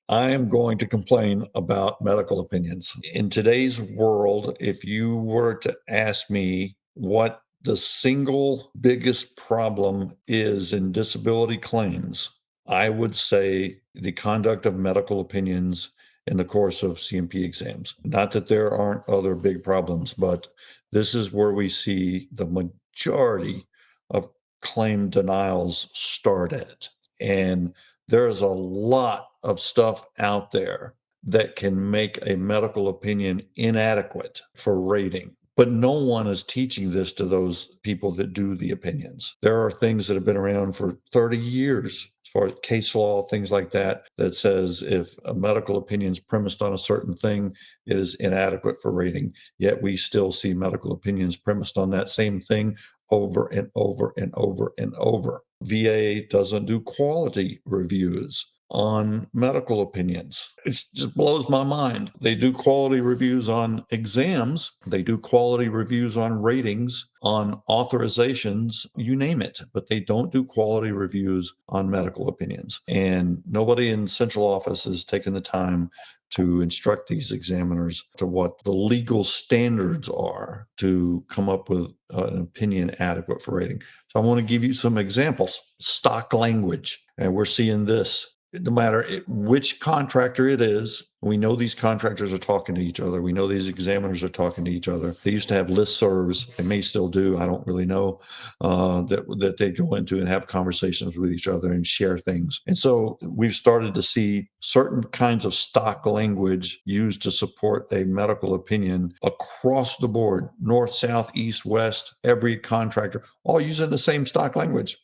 I am going to complain about medical opinions. In today's world, if you were to ask me what the single biggest problem is in disability claims, I would say the conduct of medical opinions in the course of CMP exams. Not that there aren't other big problems, but this is where we see the majority of claim denials start at. And there's a lot of stuff out there that can make a medical opinion inadequate for rating. But no one is teaching this to those people that do the opinions. There are things that have been around for 30 years, as far as case law, things like that, that says if a medical opinion is premised on a certain thing, it is inadequate for rating. Yet we still see medical opinions premised on that same thing over and over and over and over. VA doesn't do quality reviews on medical opinions. It just blows my mind. They do quality reviews on exams, they do quality reviews on ratings, on authorizations, you name it, but they don't do quality reviews on medical opinions. And nobody in central office has taken the time to instruct these examiners to what the legal standards are to come up with an opinion adequate for rating. So I want to give you some examples. Stock language, and we're seeing this no matter which contractor it is. We know these contractors are talking to each other. We know these examiners are talking to each other. They used to have listservs. They may still do. I don't really know that they go into and have conversations with each other and share things. And so we've started to see certain kinds of stock language used to support a medical opinion across the board, north, south, east, west, every contractor, all using the same stock language.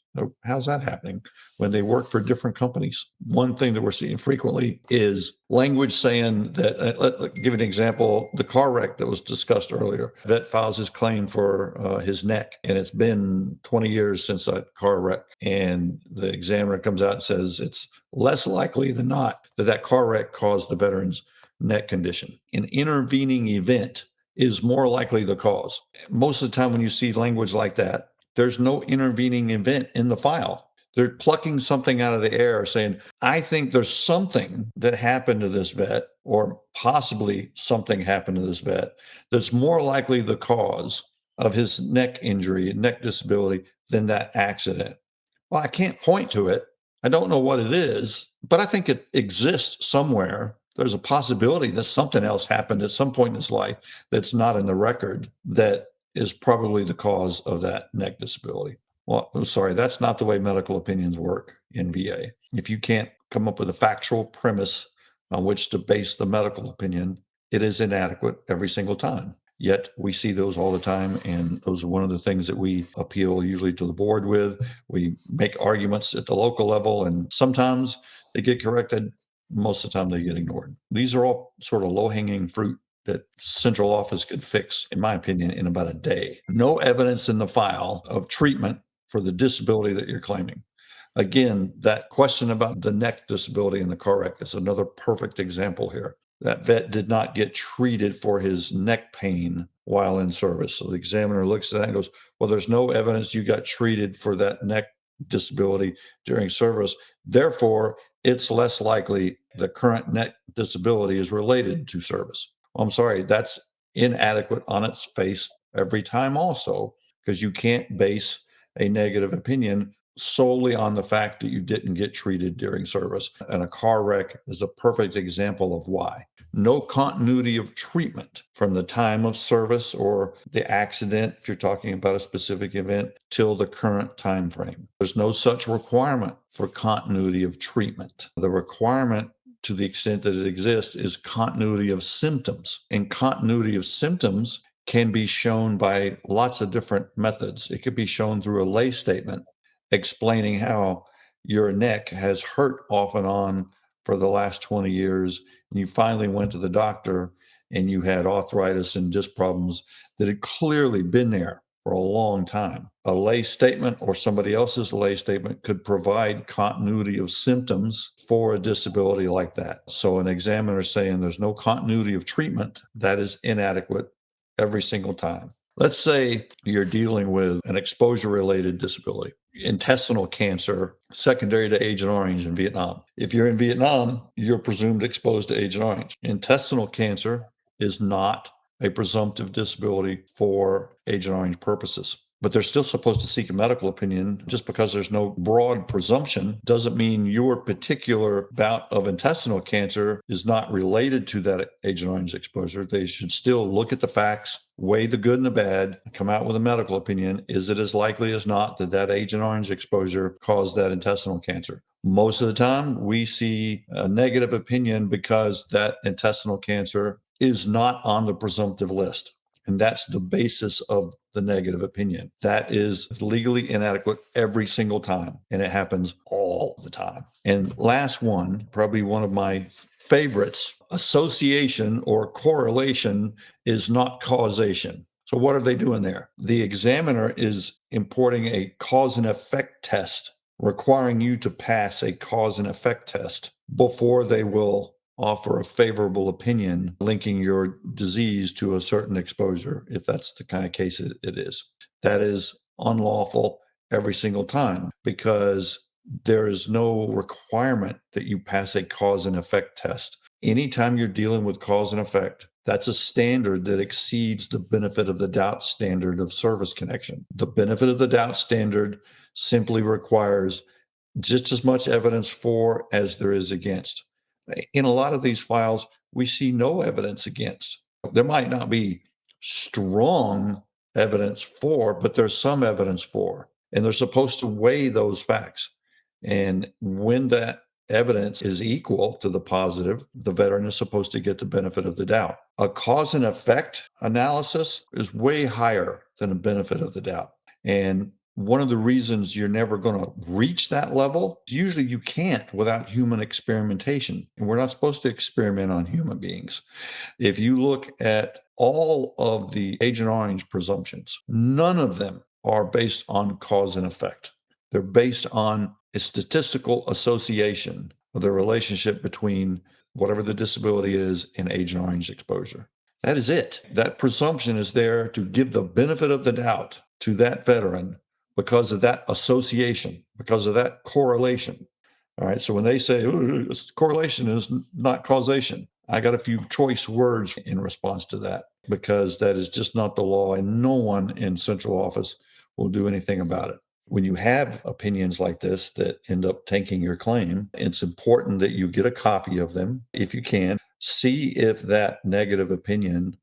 How's that happening when they work for different companies? One thing that we're seeing frequently is language saying that, let give an example, the car wreck that was discussed earlier. Vet files his claim for his neck, and it's been 20 years since that car wreck. And the examiner comes out and says it's less likely than not that that car wreck caused the veteran's neck condition. An intervening event is more likely the cause. Most of the time when you see language like that, there's no intervening event in the file. They're plucking something out of the air saying, I think there's something that happened to this vet, or possibly something happened to this vet, that's more likely the cause of his neck injury, neck disability, than that accident. Well, I can't point to it. I don't know what it is, but I think it exists somewhere. There's a possibility that something else happened at some point in his life that's not in the record that is probably the cause of that neck disability. Well, I'm sorry, that's not the way medical opinions work in VA. If you can't come up with a factual premise on which to base the medical opinion, it is inadequate every single time. Yet we see those all the time, and those are one of the things that we appeal usually to the board with. We make arguments at the local level, and sometimes they get corrected. Most of the time they get ignored. These are all sort of low-hanging fruit that central office could fix, in my opinion, in about a day. No evidence in the file of treatment for the disability that you're claiming. Again, that question about the neck disability in the car wreck is another perfect example here. That vet did not get treated for his neck pain while in service. So the examiner looks at that and goes, well, there's no evidence you got treated for that neck disability during service. Therefore, it's less likely the current neck disability is related to service. Well, I'm sorry, that's inadequate on its face every time also, because you can't base a negative opinion solely on the fact that you didn't get treated during service. And a car wreck is a perfect example of why. No continuity of treatment from the time of service or the accident, if you're talking about a specific event, till the current time frame. There's no such requirement for continuity of treatment. The requirement, to the extent that it exists, is continuity of symptoms. And continuity of symptoms can be shown by lots of different methods. It could be shown through a lay statement explaining how your neck has hurt off and on for the last 20 years. And you finally went to the doctor and you had arthritis and disc problems that had clearly been there for a long time. A lay statement or somebody else's lay statement could provide continuity of symptoms for a disability like that. So an examiner saying there's no continuity of treatment, that is inadequate every single time. Let's say you're dealing with an exposure-related disability, intestinal cancer, secondary to Agent Orange in Vietnam. If you're in Vietnam, you're presumed exposed to Agent Orange. Intestinal cancer is not a presumptive disability for Agent Orange purposes. But they're still supposed to seek a medical opinion. Just because there's no broad presumption doesn't mean your particular bout of intestinal cancer is not related to that Agent Orange exposure. They should still look at the facts, weigh the good and the bad, come out with a medical opinion. Is it as likely as not that that Agent Orange exposure caused that intestinal cancer? Most of the time, we see a negative opinion because that intestinal cancer is not on the presumptive list. And that's the basis of the negative opinion. That is legally inadequate every single time. And it happens all the time. And last one, probably one of my favorites, association or correlation is not causation. So what are they doing there? The examiner is importing a cause and effect test, requiring you to pass a cause and effect test before they will offer a favorable opinion linking your disease to a certain exposure, if that's the kind of case it is. That is unlawful every single time because there is no requirement that you pass a cause and effect test. Anytime you're dealing with cause and effect, that's a standard that exceeds the benefit of the doubt standard of service connection. The benefit of the doubt standard simply requires just as much evidence for as there is against. In a lot of these files, we see no evidence against. There might not be strong evidence for, but there's some evidence for. And they're supposed to weigh those facts. And when that evidence is equal to the positive, the veteran is supposed to get the benefit of the doubt. A cause and effect analysis is way higher than a benefit of the doubt. And one of the reasons you're never going to reach that level, usually you can't without human experimentation. And we're not supposed to experiment on human beings. If you look at all of the Agent Orange presumptions, none of them are based on cause and effect. They're based on a statistical association of the relationship between whatever the disability is and Agent Orange exposure. That is it. That presumption is there to give the benefit of the doubt to that veteran because of that association, because of that correlation. All right. So when they say correlation is not causation, I got a few choice words in response to that because that is just not the law, and no one in central office will do anything about it. When you have opinions like this that end up tanking your claim, it's important that you get a copy of them if you can. See if that negative opinion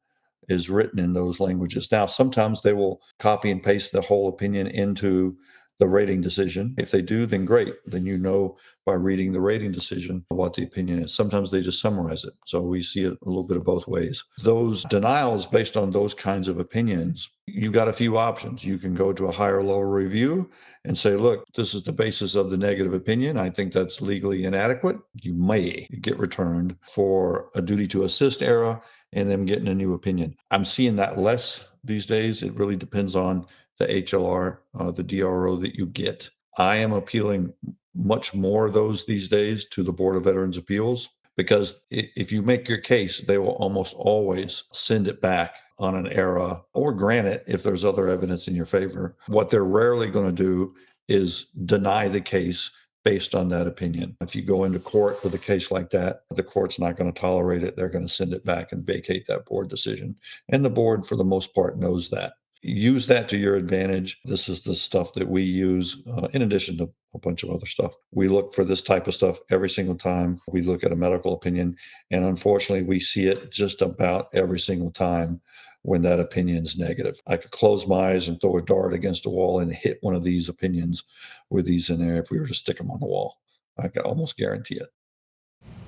is written in those languages. Now, sometimes they will copy and paste the whole opinion into the rating decision. If they do, then great. Then you know by reading the rating decision what the opinion is. Sometimes they just summarize it. So we see it a little bit of both ways. Those denials based on those kinds of opinions, you got a few options. You can go to a higher lower review and say, look, this is the basis of the negative opinion. I think that's legally inadequate. You may get returned for a duty to assist error and them getting a new opinion. I'm seeing that less these days. It really depends on the HLR, the DRO that you get. I am appealing much more of those these days to the Board of Veterans Appeals because if you make your case, they will almost always send it back on an error or grant it if there's other evidence in your favor. What they're rarely going to do is deny the case based on that opinion. If you go into court with a case like that, the court's not going to tolerate it. They're going to send it back and vacate that board decision. And the board, for the most part, knows that. Use that to your advantage. This is the stuff that we use in addition to a bunch of other stuff. We look for this type of stuff every single time we look at a medical opinion. And unfortunately, we see it just about every single time when that opinion's negative. I could close my eyes and throw a dart against a wall and hit one of these opinions with these in there if we were to stick them on the wall. I can almost guarantee it.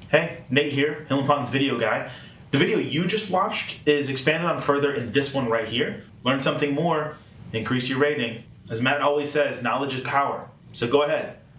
Hey, Nate here, Hill & Ponton's video guy. The video you just watched is expanded on further in this one right here. Learn something more, increase your rating. As Matt always says, knowledge is power. So go ahead,